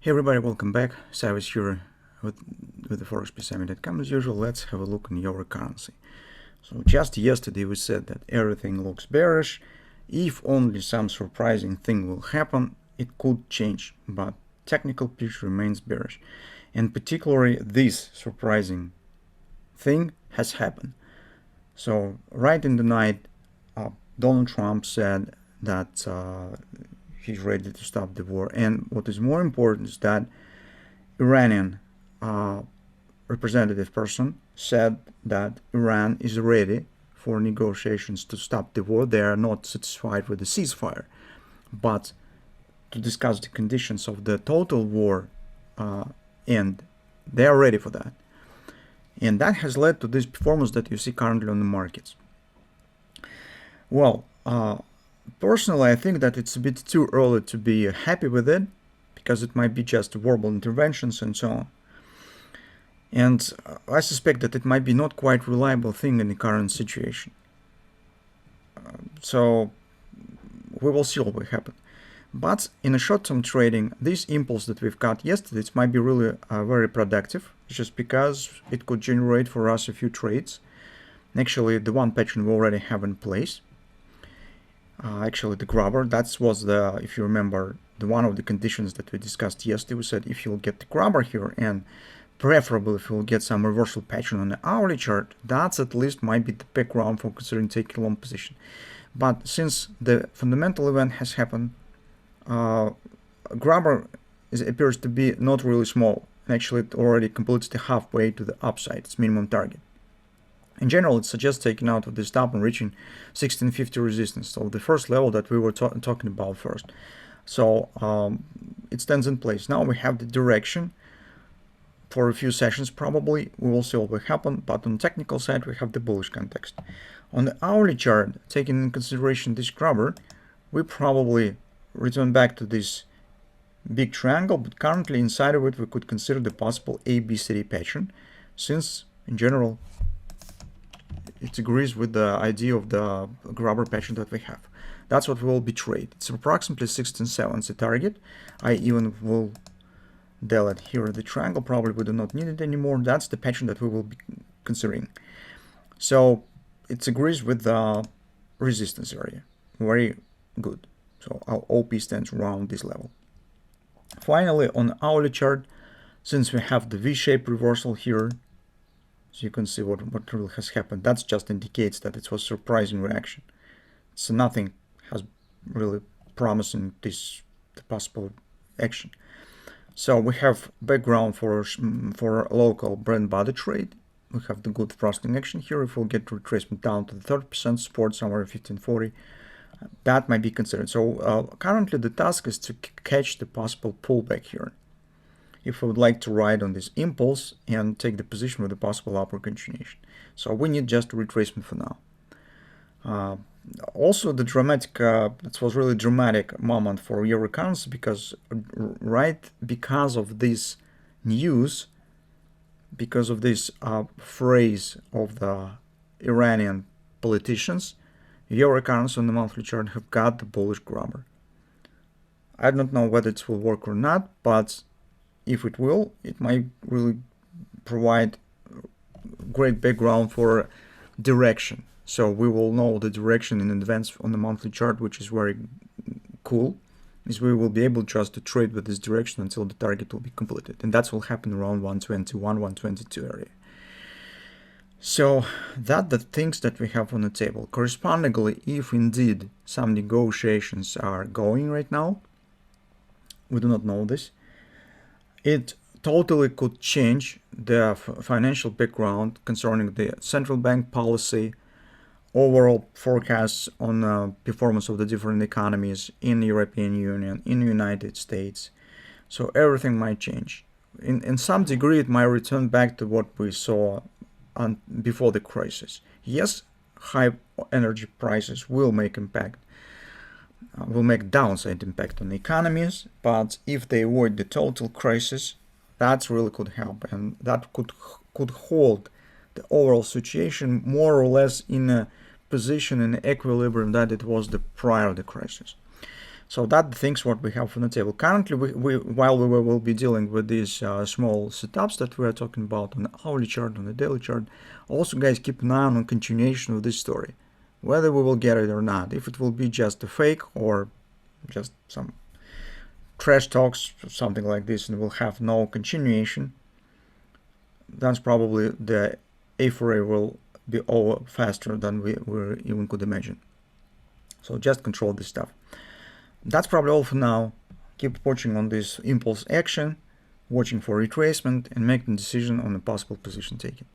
Hey everybody, welcome back. Sive here with the Forex Peace Army. As usual, let's have a look on euro currency. So just yesterday we said that everything looks bearish. If only some surprising thing will happen, it could change, but technical picture remains bearish. And particularly this surprising thing has happened. So right in the night, Donald Trump said that he's ready to stop the war. And what is more important is that Iranian representative person said that Iran is ready for negotiations to stop the war. They are not satisfied with the ceasefire, but to discuss the conditions of the total war end, they are ready for that. And that has led to this performance that you see currently on the markets. Well, personally, I think that it's a bit too early to be happy with it, because it might be just verbal interventions and so on. And I suspect that it might be not quite reliable thing in the current situation. So we will see what will happen. But in a short-term trading, this impulse that we've got yesterday, it might be really very productive, just because it could generate for us a few trades. Actually, the one pattern we already have in place. Actually, the grabber, that was the, if you remember, the one of the conditions that we discussed yesterday. We said if you'll get the grabber here, and preferably if you'll get some reversal pattern on the hourly chart, that's at least might be the background for considering taking a long position. But since the fundamental event has happened, grabber appears to be not really small. Actually, it already completes the halfway to the upside, its minimum target. In general, it suggests taking out of the stop and reaching 1650 resistance, so the first level that we were talking about first. So it stands in place. Now we have the direction for a few sessions probably. We will see what will happen, but on the technical side we have the bullish context. On the hourly chart, taking in consideration this grabber, we probably return back to this big triangle, but currently inside of it we could consider the possible ABCD pattern, since in general it agrees with the idea of the grabber pattern that we have. That's what will be trade. It's approximately 16.7 the target. I even will delete here the triangle. Probably we do not need it anymore. That's the pattern that we will be considering. So it agrees with the resistance area. Very good. So our OP stands around this level. Finally, on the hourly chart, since we have the V-shaped reversal here, so you can see what really has happened. That just indicates that it was a surprising reaction. So nothing has really promising the possible action. So we have background for a local bread and butter trade. We have the good thrusting action here. If we'll get retracement down to the 30% support somewhere at 1540, that might be considered. So currently the task is to catch the possible pullback here, if we would like to ride on this impulse and take the position with a possible upward continuation. So we need just a retracement for now. Also the dramatic, it was really dramatic moment for euro currency, because because of this news, because of this phrase of the Iranian politicians, euro currency on the monthly chart have got the bullish grabber. I don't know whether it will work or not, but if it will, it might really provide great background for direction. So we will know the direction in advance on the monthly chart, which is very cool, is we will be able just to trade with this direction until the target will be completed. And that will happen around 121, 122 area. So that's the things that we have on the table. Correspondingly, if indeed some negotiations are going right now, we do not know this, it totally could change the financial background concerning the central bank policy, overall forecasts on performance of the different economies in the European Union, in the United States. So everything might change. In some degree, it might return back to what we saw before the crisis. Yes, high energy prices will make impact, will make downside impact on the economies, but if they avoid the total crisis, that really could help, and that could hold the overall situation more or less in a position in equilibrium that it was prior to the crisis. So that the things what we have on the table. Currently, while we will be dealing with these small setups that we are talking about on the hourly chart, on the daily chart, also guys, keep an eye on continuation of this story, whether we will get it or not. If it will be just a fake or just some trash talks, something like this, and will have no continuation, that's probably the A4A will be over faster than we even could imagine. So just control this stuff. That's probably all for now. Keep watching on this impulse action, watching for retracement, and making a decision on a possible position taken.